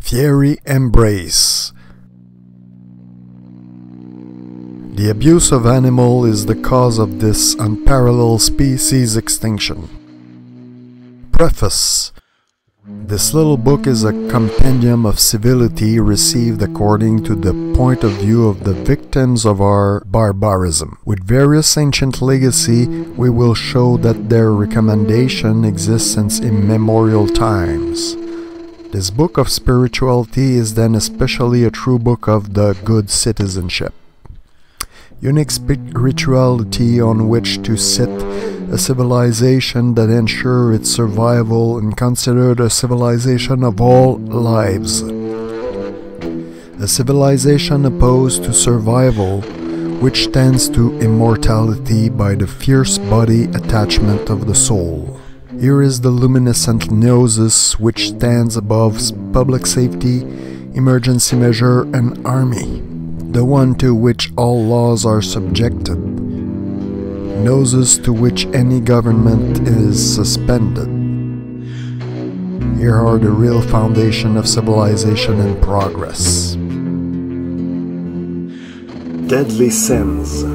Fiery embrace. The abuse of animal is the cause of this unparalleled species extinction. Preface. This little book is a compendium of civility received according to the point of view of the victims of our barbarism. With various ancient legacy, we will show that their recommendation exists since immemorial times. This book of spirituality is then especially a true book of the good citizenship. Unique spirituality on which to sit, a civilization that ensure its survival and considered a civilization of all lives. A civilization opposed to survival, which tends to immortality by the fierce body attachment of the soul. Here is the luminescent gnosis which stands above public safety, emergency measure and army, the one to which all laws are subjected, gnosis to which any government is suspended. Here are the real foundation of civilization and progress. Deadly sins.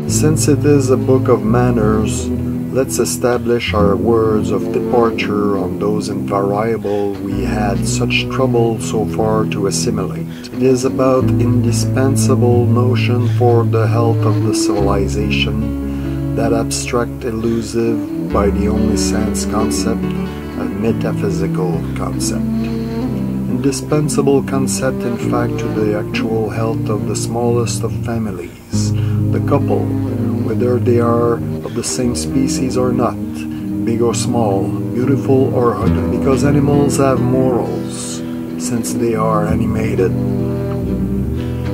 Since it is a book of manners, let's establish our words of departure on those invariable we had such trouble so far to assimilate. It is about indispensable notion for the health of the civilization, that abstract elusive by the only sense concept, a metaphysical concept. Indispensable concept in fact to the actual health of the smallest of families, the couple, whether they are of the same species or not, big or small, beautiful or ugly, because animals have morals, since they are animated.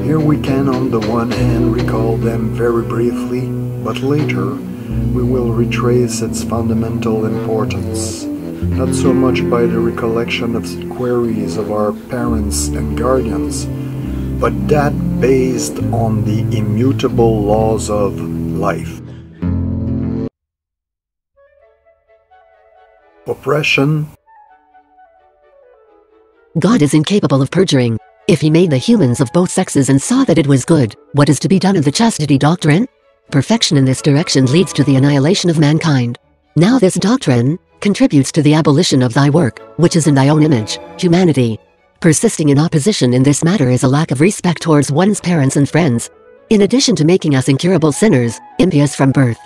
Here we can on the one hand recall them very briefly, but later we will retrace its fundamental importance, not so much by the recollection of queries of our parents and guardians, but that based on the immutable laws of life. Oppression. God is incapable of perjuring. If he made the humans of both sexes and saw that it was good, what is to be done of the chastity doctrine? Perfection in this direction leads to the annihilation of mankind. Now this doctrine contributes to the abolition of thy work, which is in thy own image, humanity. Persisting in opposition in this matter is a lack of respect towards one's parents and friends. In addition to making us incurable sinners, impious from birth.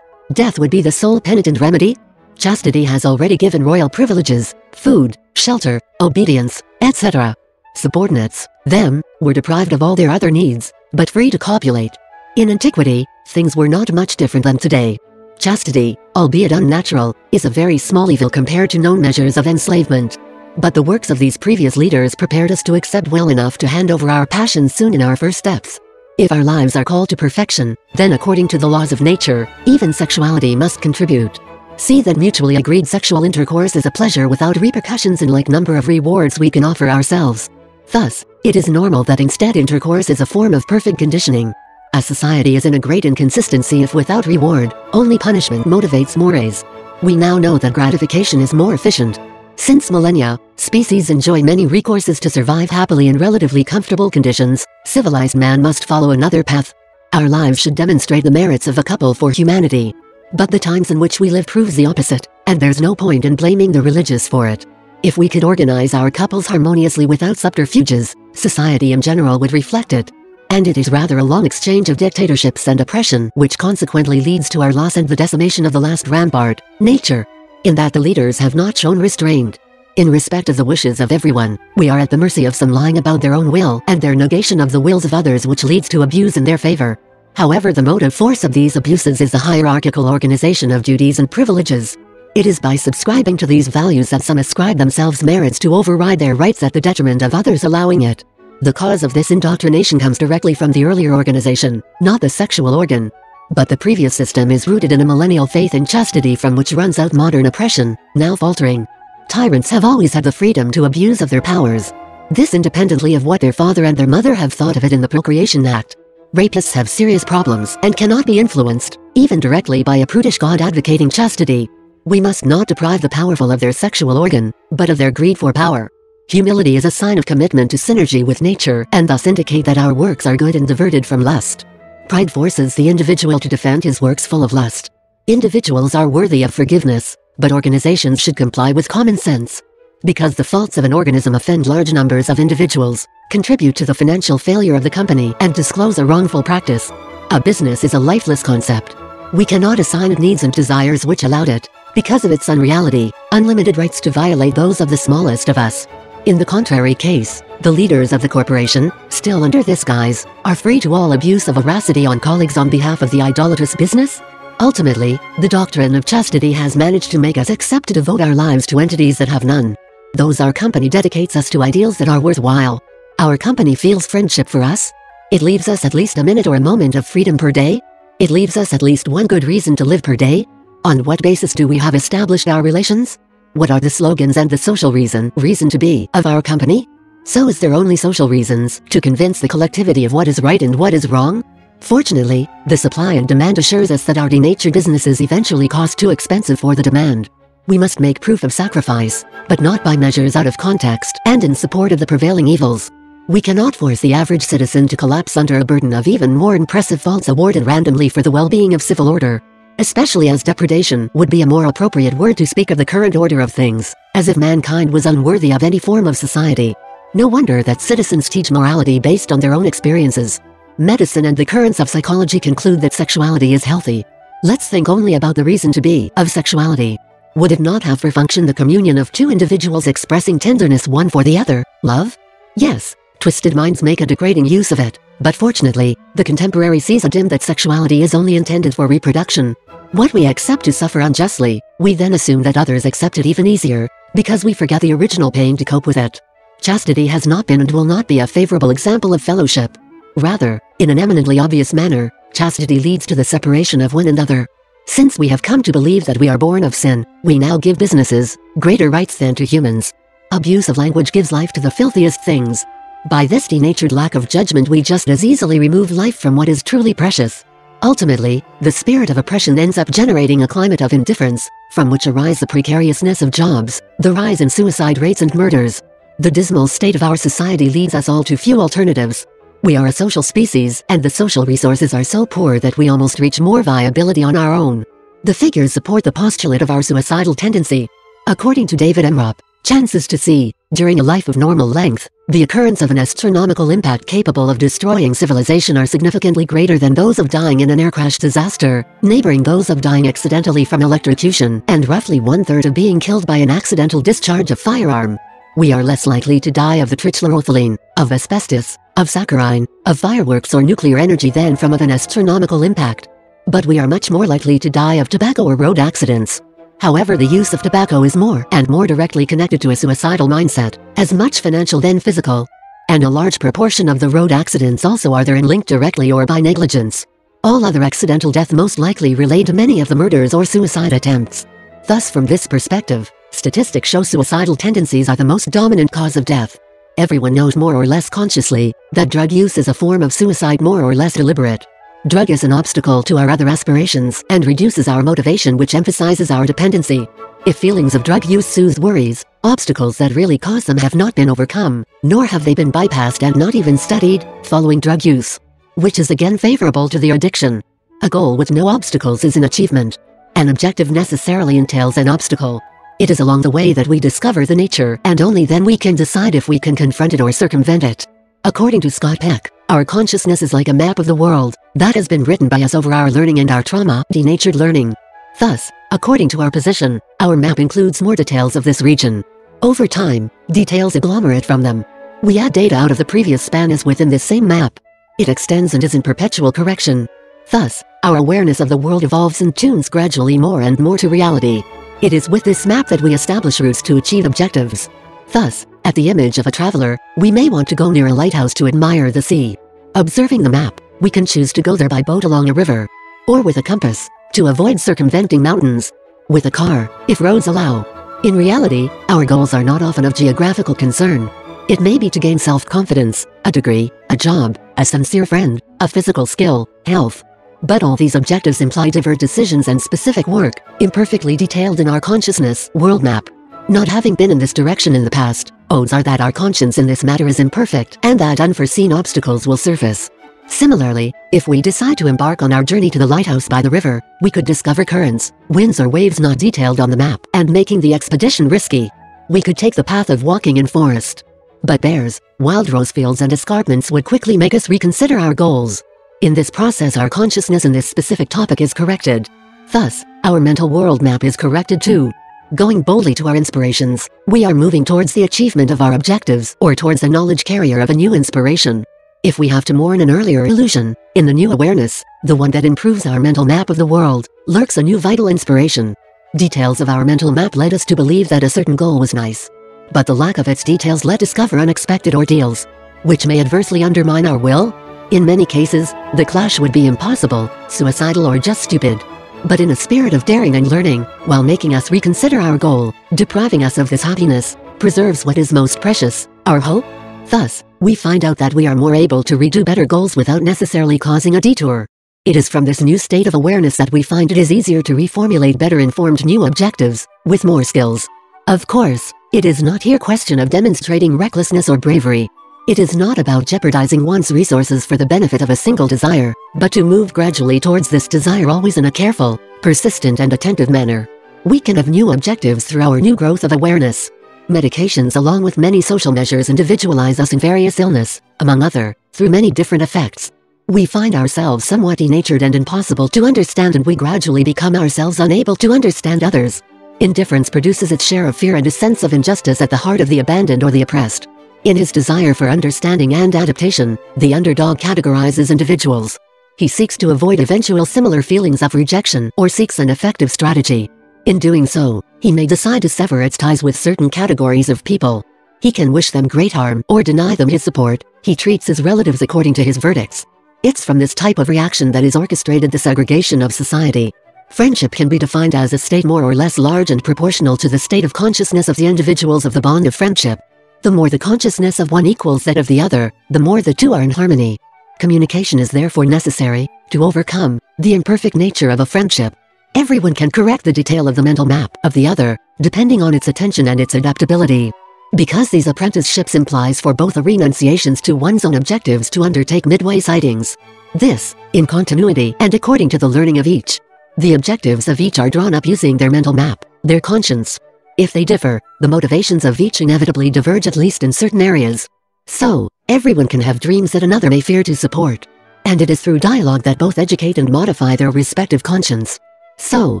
Death would be the sole penitent remedy? Chastity has already given royal privileges, food, shelter, obedience, etc. Subordinates, them, were deprived of all their other needs, but free to copulate. In antiquity, things were not much different than today. Chastity, albeit unnatural, is a very small evil compared to known measures of enslavement. But the works of these previous leaders prepared us to accept well enough to hand over our passions soon in our first steps. If our lives are called to perfection, then according to the laws of nature, even sexuality must contribute. See that mutually agreed sexual intercourse is a pleasure without repercussions in like number of rewards we can offer ourselves. Thus, it is normal that instead intercourse is a form of perfect conditioning. A society is in a great inconsistency if without reward, only punishment motivates mores. We now know that gratification is more efficient. Since millennia, species enjoy many recourses to survive happily in relatively comfortable conditions, civilized man must follow another path. Our lives should demonstrate the merits of a couple for humanity. But the times in which we live proves the opposite, and there's no point in blaming the religious for it. If we could organize our couples harmoniously without subterfuges, society in general would reflect it. And it is rather a long exchange of dictatorships and oppression which consequently leads to our loss and the decimation of the last rampart, nature. In that the leaders have not shown restraint. In respect of the wishes of everyone, we are at the mercy of some lying about their own will and their negation of the wills of others, which leads to abuse in their favor. However, the motive force of these abuses is the hierarchical organization of duties and privileges. It is by subscribing to these values that some ascribe themselves merits to override their rights at the detriment of others allowing it. The cause of this indoctrination comes directly from the earlier organization, not the sexual organ. But the previous system is rooted in a millennial faith in chastity from which runs out modern oppression, now faltering. Tyrants have always had the freedom to abuse of their powers. This independently of what their father and their mother have thought of it in the Procreation Act. Rapists have serious problems and cannot be influenced, even directly, by a prudish God advocating chastity. We must not deprive the powerful of their sexual organ, but of their greed for power. Humility is a sign of commitment to synergy with nature and thus indicate that our works are good and diverted from lust. Pride forces the individual to defend his works full of lust. Individuals are worthy of forgiveness, but organizations should comply with common sense. Because the faults of an organism offend large numbers of individuals, contribute to the financial failure of the company, and disclose a wrongful practice. A business is a lifeless concept. We cannot assign it needs and desires which allowed it, because of its unreality, unlimited rights to violate those of the smallest of us. In the contrary case, the leaders of the corporation, still under this guise, are free to all abuse of veracity on colleagues on behalf of the idolatrous business? Ultimately, the doctrine of chastity has managed to make us accept to devote our lives to entities that have none. Those our company dedicates us to ideals that are worthwhile. Our company feels friendship for us. It leaves us at least a minute or a moment of freedom per day. It leaves us at least one good reason to live per day. On what basis do we have established our relations? What are the slogans and the social reason to be, of our company? So is there only social reasons, to convince the collectivity of what is right and what is wrong? Fortunately, the supply and demand assures us that our denatured businesses eventually cost too expensive for the demand. We must make proof of sacrifice, but not by measures out of context and in support of the prevailing evils. We cannot force the average citizen to collapse under a burden of even more impressive faults awarded randomly for the well-being of civil order. Especially as depredation would be a more appropriate word to speak of the current order of things, as if mankind was unworthy of any form of society. No wonder that citizens teach morality based on their own experiences. Medicine and the currents of psychology conclude that sexuality is healthy. Let's think only about the reason to be of sexuality. Would it not have for function the communion of two individuals expressing tenderness one for the other, love? Yes, twisted minds make a degrading use of it, but fortunately, the contemporary sees a dim that sexuality is only intended for reproduction. What we accept to suffer unjustly, we then assume that others accept it even easier, because we forget the original pain to cope with it. Chastity has not been and will not be a favorable example of fellowship. Rather, in an eminently obvious manner, chastity leads to the separation of one another. Since we have come to believe that we are born of sin, we now give businesses greater rights than to humans. Abuse of language gives life to the filthiest things. By this denatured lack of judgment we just as easily remove life from what is truly precious. Ultimately, the spirit of oppression ends up generating a climate of indifference, from which arise the precariousness of jobs, the rise in suicide rates and murders. The dismal state of our society leads us all to few alternatives. We are a social species, and the social resources are so poor that we almost reach more viability on our own. The figures support the postulate of our suicidal tendency. According to David Emrop, chances to see, during a life of normal length, the occurrence of an astronomical impact capable of destroying civilization are significantly greater than those of dying in an air crash disaster, neighboring those of dying accidentally from electrocution, and roughly one-third of being killed by an accidental discharge of firearm. We are less likely to die of the trichloroethylene, of asbestos, of saccharine, of fireworks or nuclear energy than from an astronomical impact. But we are much more likely to die of tobacco or road accidents. However, the use of tobacco is more and more directly connected to a suicidal mindset, as much financial than physical. And a large proportion of the road accidents also are therein linked directly or by negligence. All other accidental death most likely relate to many of the murders or suicide attempts. Thus, from this perspective, statistics show suicidal tendencies are the most dominant cause of death. Everyone knows more or less consciously that drug use is a form of suicide more or less deliberate. Drug is an obstacle to our other aspirations and reduces our motivation, which emphasizes our dependency. If feelings of drug use soothe worries, obstacles that really cause them have not been overcome, nor have they been bypassed and not even studied, following drug use. Which is again favorable to the addiction. A goal with no obstacles is an achievement. An objective necessarily entails an obstacle. It is along the way that we discover the nature, and only then we can decide if we can confront it or circumvent it. According to Scott Peck, our consciousness is like a map of the world that has been written by us over our learning and our trauma, denatured learning. Thus, according to our position, our map includes more details of this region. Over time, details agglomerate from them. We add data out of the previous span as within this same map. It extends and is in perpetual correction. Thus, our awareness of the world evolves and tunes gradually more and more to reality. It is with this map that we establish routes to achieve objectives. Thus, at the image of a traveler, we may want to go near a lighthouse to admire the sea. Observing the map, we can choose to go there by boat along a river, or with a compass, to avoid circumventing mountains, with a car, if roads allow. In reality, our goals are not often of geographical concern. It may be to gain self-confidence, a degree, a job, a sincere friend, a physical skill, health. But all these objectives imply diverse decisions and specific work, imperfectly detailed in our consciousness world map. Not having been in this direction in the past, odds are that our conscience in this matter is imperfect and that unforeseen obstacles will surface. Similarly, if we decide to embark on our journey to the lighthouse by the river, we could discover currents, winds or waves not detailed on the map and making the expedition risky. We could take the path of walking in forest. But bears, wild rose fields and escarpments would quickly make us reconsider our goals. In this process our consciousness in this specific topic is corrected. Thus, our mental world map is corrected too. Going boldly to our inspirations, we are moving towards the achievement of our objectives or towards the knowledge carrier of a new inspiration. If we have to mourn an earlier illusion, in the new awareness, the one that improves our mental map of the world, lurks a new vital inspiration. Details of our mental map led us to believe that a certain goal was nice. But the lack of its details let discover unexpected ordeals, which may adversely undermine our will. In many cases, the clash would be impossible, suicidal or just stupid. But in a spirit of daring and learning, while making us reconsider our goal, depriving us of this happiness, preserves what is most precious, our hope. Thus, we find out that we are more able to redo better goals without necessarily causing a detour. It is from this new state of awareness that we find it is easier to reformulate better informed new objectives, with more skills. Of course, it is not here question of demonstrating recklessness or bravery. It is not about jeopardizing one's resources for the benefit of a single desire, but to move gradually towards this desire always in a careful, persistent and attentive manner. We can have new objectives through our new growth of awareness. Medications along with many social measures individualize us in various illness, among other, through many different effects. We find ourselves somewhat denatured and impossible to understand and we gradually become ourselves unable to understand others. Indifference produces its share of fear and a sense of injustice at the heart of the abandoned or the oppressed. In his desire for understanding and adaptation, the underdog categorizes individuals. He seeks to avoid eventual similar feelings of rejection or seeks an effective strategy. In doing so, he may decide to sever its ties with certain categories of people. He can wish them great harm or deny them his support. He treats his relatives according to his verdicts. It's from this type of reaction that is orchestrated the segregation of society. Friendship can be defined as a state more or less large and proportional to the state of consciousness of the individuals of the bond of friendship. The more the consciousness of one equals that of the other, the more the two are in harmony. Communication is therefore necessary to overcome the imperfect nature of a friendship. Everyone can correct the detail of the mental map of the other, depending on its attention and its adaptability. Because these apprenticeships implies for both a renunciations to one's own objectives to undertake midway sightings. This, in continuity and according to the learning of each. The objectives of each are drawn up using their mental map, their conscience. If they differ, the motivations of each inevitably diverge at least in certain areas. So, everyone can have dreams that another may fear to support. And it is through dialogue that both educate and modify their respective conscience. So,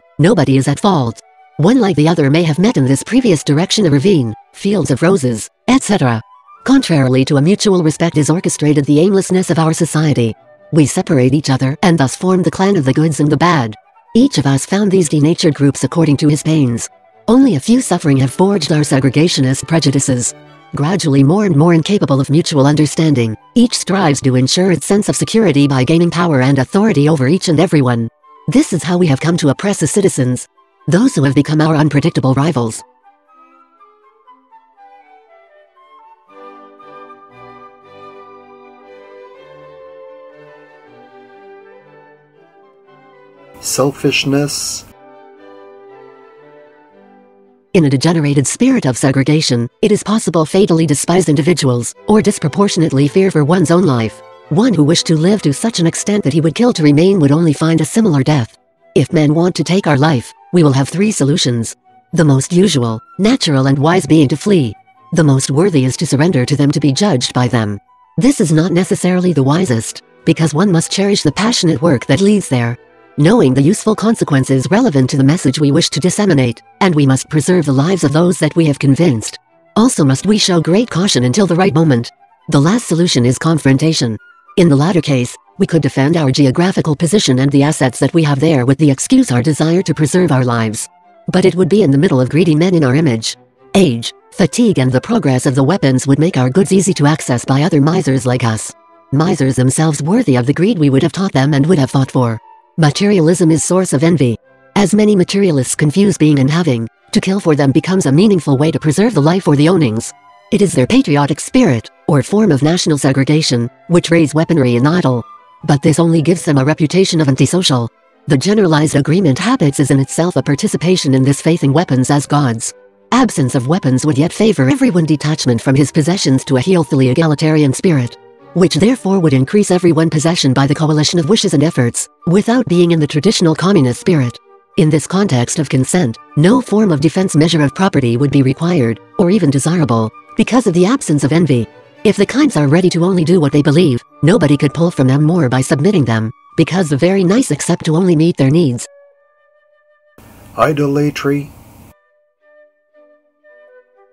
nobody is at fault. One like the other may have met in this previous direction a ravine, fields of roses, etc. Contrarily to a mutual respect is orchestrated the aimlessness of our society. We separate each other and thus form the clan of the goods and the bad. Each of us found these denatured groups according to his pains. Only a few suffering have forged our segregationist prejudices. Gradually more and more incapable of mutual understanding, each strives to ensure its sense of security by gaining power and authority over each and everyone. This is how we have come to oppress the citizens, those who have become our unpredictable rivals. Selfishness. In a degenerated spirit of segregation, it is possible fatally despise individuals, or disproportionately fear for one's own life. One who wished to live to such an extent that he would kill to remain would only find a similar death. If men want to take our life, we will have three solutions. The most usual, natural and wise being to flee. The most worthy is to surrender to them to be judged by them. This is not necessarily the wisest, because one must cherish the passionate work that leads there. Knowing the useful consequences relevant to the message we wish to disseminate, and we must preserve the lives of those that we have convinced. Also must we show great caution until the right moment. The last solution is confrontation. In the latter case, we could defend our geographical position and the assets that we have there with the excuse our desire to preserve our lives. But it would be in the middle of greedy men in our image. Age, fatigue and the progress of the weapons would make our goods easy to access by other misers like us. Misers themselves worthy of the greed we would have taught them and would have fought for. Materialism is source of envy. As many materialists confuse being and having, to kill for them becomes a meaningful way to preserve the life or the ownings. It is their patriotic spirit, or form of national segregation, which raise weaponry and idle. but this only gives them a reputation of antisocial. The generalized agreement habits is in itself a participation in this faith in weapons as gods. Absence of weapons would yet favor everyone detachment from his possessions to a healthily egalitarian spirit, which therefore would increase everyone possession by the coalition of wishes and efforts, without being in the traditional communist spirit. In this context of consent, no form of defense measure of property would be required, or even desirable, because of the absence of envy. If the kinds are ready to only do what they believe, nobody could pull from them more by submitting them, because the very nice accept to only meet their needs. Idolatry.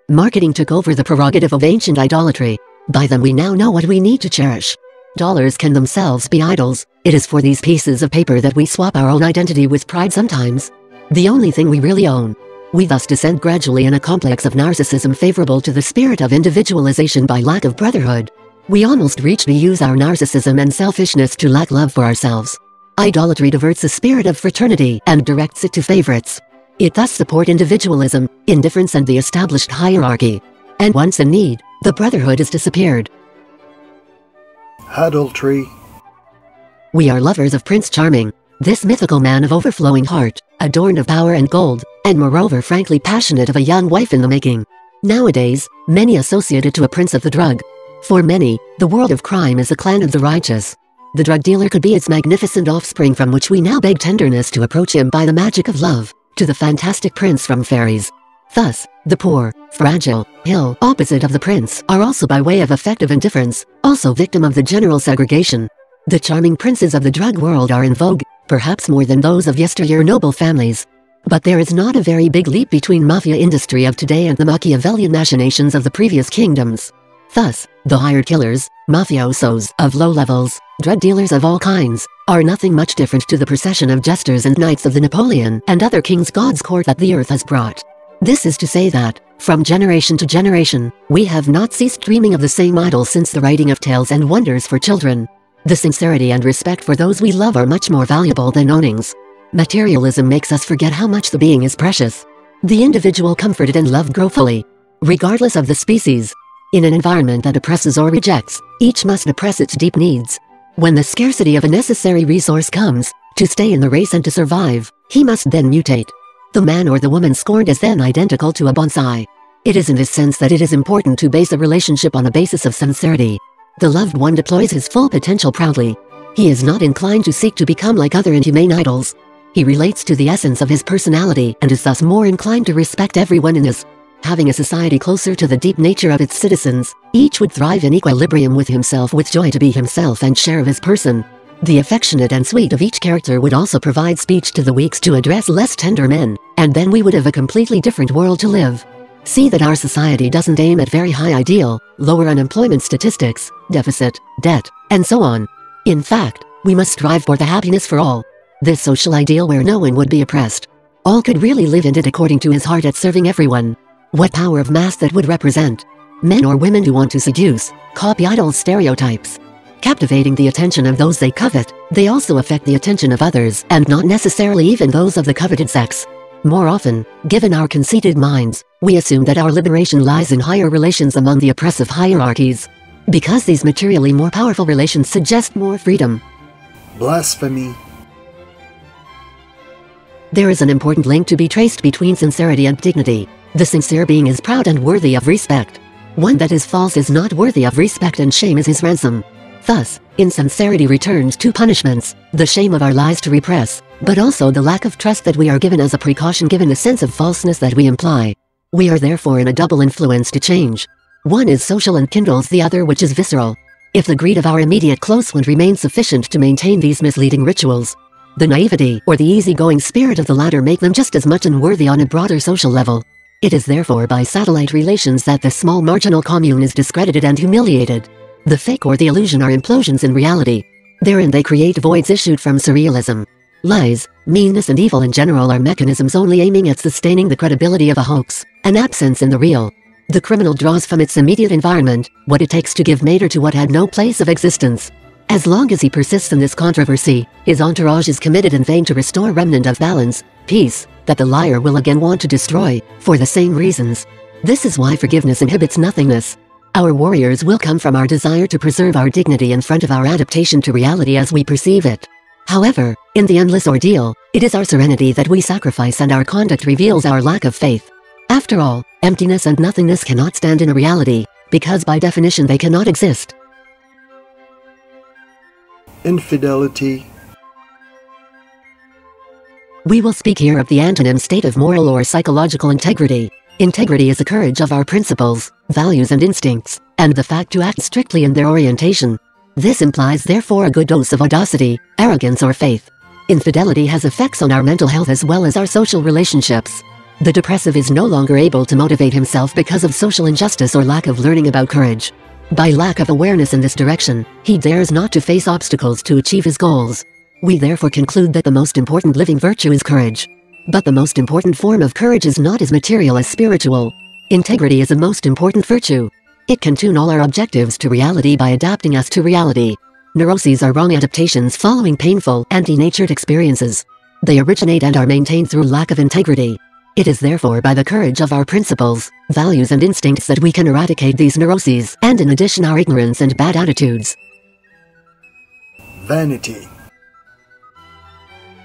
Marketing took over the prerogative of ancient idolatry. By them we now know what we need to cherish. Dollars can themselves be idols. It is for these pieces of paper that we swap our own identity with pride sometimes. The only thing we really own. We thus descend gradually in a complex of narcissism favorable to the spirit of individualization by lack of brotherhood. We almost reach to use our narcissism and selfishness to lack love for ourselves. Idolatry diverts the spirit of fraternity and directs it to favorites. It thus supports individualism, indifference and the established hierarchy. And once in need, the brotherhood is disappeared. Adultery. We are lovers of Prince Charming, this mythical man of overflowing heart, adorned of power and gold, and moreover frankly passionate of a young wife in the making. Nowadays, many associate it to a prince of the drug. For many, the world of crime is a clan of the righteous. The drug dealer could be its magnificent offspring from which we now beg tenderness to approach him by the magic of love, to the fantastic prince from fairies. Thus, the poor, fragile, ill opposite of the prince are also by way of affective indifference, also victim of the general segregation. The charming princes of the drug world are in vogue, perhaps more than those of yesteryear noble families. But there is not a very big leap between mafia industry of today and the Machiavellian machinations of the previous kingdoms. Thus, the hired killers, mafiosos of low levels, drug dealers of all kinds, are nothing much different to the procession of jesters and knights of the Napoleon and other kings' gods' court that the earth has brought. This is to say that, from generation to generation, we have not ceased dreaming of the same idols since the writing of tales and wonders for children. The sincerity and respect for those we love are much more valuable than ownings. Materialism makes us forget how much the being is precious. The individual comforted and loved grow fully, regardless of the species. In an environment that oppresses or rejects, each must oppress its deep needs. When the scarcity of a necessary resource comes, to stay in the race and to survive, he must then mutate. The man or the woman scorned is then identical to a bonsai. It is in this sense that it is important to base a relationship on a basis of sincerity. The loved one deploys his full potential proudly. He is not inclined to seek to become like other inhumane idols. He relates to the essence of his personality and is thus more inclined to respect everyone in his. Having a society closer to the deep nature of its citizens, each would thrive in equilibrium with himself with joy to be himself and share of his person. The affectionate and sweet of each character would also provide speech to the weaks to address less tender men, and then we would have a completely different world to live. See that our society doesn't aim at very high ideal, lower unemployment statistics, deficit, debt, and so on. In fact, we must strive for the happiness for all. This social ideal where no one would be oppressed. All could really live in it according to his heart at serving everyone. What power of mass that would represent. Men or women who want to seduce, copy idols' stereotypes. Captivating the attention of those they covet, they also affect the attention of others and not necessarily even those of the coveted sex. More often, given our conceited minds, we assume that our liberation lies in higher relations among the oppressive hierarchies. Because these materially more powerful relations suggest more freedom. Blasphemy. There is an important link to be traced between sincerity and dignity. The sincere being is proud and worthy of respect. One that is false is not worthy of respect and shame is his ransom. Thus, insincerity returns two punishments, the shame of our lies to repress, but also the lack of trust that we are given as a precaution given the sense of falseness that we imply. We are therefore in a double influence to change. One is social and kindles the other which is visceral. If the greed of our immediate close one remains sufficient to maintain these misleading rituals, the naivety or the easygoing spirit of the latter make them just as much unworthy on a broader social level. It is therefore by satellite relations that the small marginal commune is discredited and humiliated. The fake or the illusion are implosions in reality. Therein they create voids issued from surrealism. Lies, meanness and evil in general are mechanisms only aiming at sustaining the credibility of a hoax, an absence in the real. The criminal draws from its immediate environment what it takes to give matter to what had no place of existence. As long as he persists in this controversy, his entourage is committed in vain to restore remnant of balance, peace, that the liar will again want to destroy, for the same reasons. This is why forgiveness inhibits nothingness. Our warriors will come from our desire to preserve our dignity in front of our adaptation to reality as we perceive it. However, in the endless ordeal, it is our serenity that we sacrifice, and our conduct reveals our lack of faith. After all, emptiness and nothingness cannot stand in a reality, because by definition they cannot exist. Infidelity. We will speak here of the antonym state of moral or psychological integrity. Integrity is the courage of our principles, values and instincts, and the fact to act strictly in their orientation. This implies therefore a good dose of audacity, arrogance or faith. Infidelity has effects on our mental health as well as our social relationships. The depressive is no longer able to motivate himself because of social injustice or lack of learning about courage. By lack of awareness in this direction, he dares not to face obstacles to achieve his goals. We therefore conclude that the most important living virtue is courage. But the most important form of courage is not as material as spiritual. Integrity is the most important virtue. It can tune all our objectives to reality by adapting us to reality. Neuroses are wrong adaptations following painful, anti-natured experiences. They originate and are maintained through lack of integrity. It is therefore by the courage of our principles, values and instincts that we can eradicate these neuroses, and in addition our ignorance and bad attitudes. Vanity.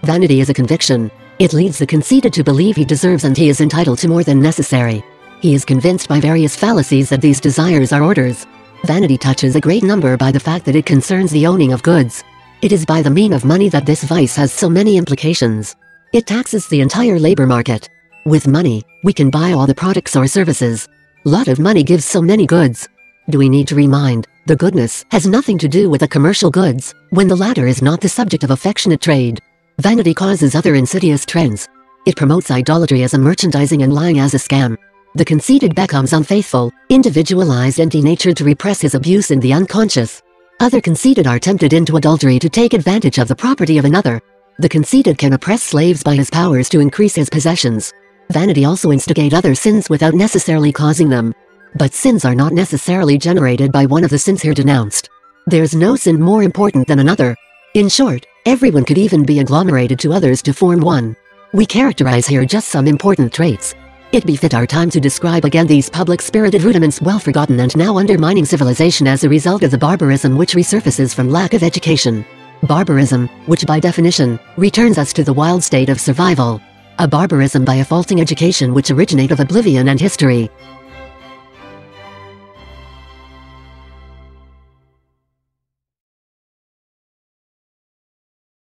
Vanity is a conviction. It leads the conceited to believe he deserves and he is entitled to more than necessary. He is convinced by various fallacies that these desires are orders. Vanity touches a great number by the fact that it concerns the owning of goods. It is by the mean of money that this vice has so many implications. It taxes the entire labor market. With money, we can buy all the products or services. Lot of money gives so many goods. Do we need to remind, the goodness has nothing to do with the commercial goods, when the latter is not the subject of affectionate trade. Vanity causes other insidious trends. It promotes idolatry as a merchandising and lying as a scam. The conceited becomes unfaithful, individualized and denatured to repress his abuse in the unconscious. Other conceited are tempted into adultery to take advantage of the property of another. The conceited can oppress slaves by his powers to increase his possessions. Vanity also instigate other sins without necessarily causing them. But sins are not necessarily generated by one of the sins here denounced. There's no sin more important than another. In short, everyone could even be agglomerated to others to form one. We characterize here just some important traits. It befit our time to describe again these public-spirited rudiments well forgotten and now undermining civilization as a result of the barbarism which resurfaces from lack of education. Barbarism, which by definition, returns us to the wild state of survival. A barbarism by a faulting education which originate of oblivion and history.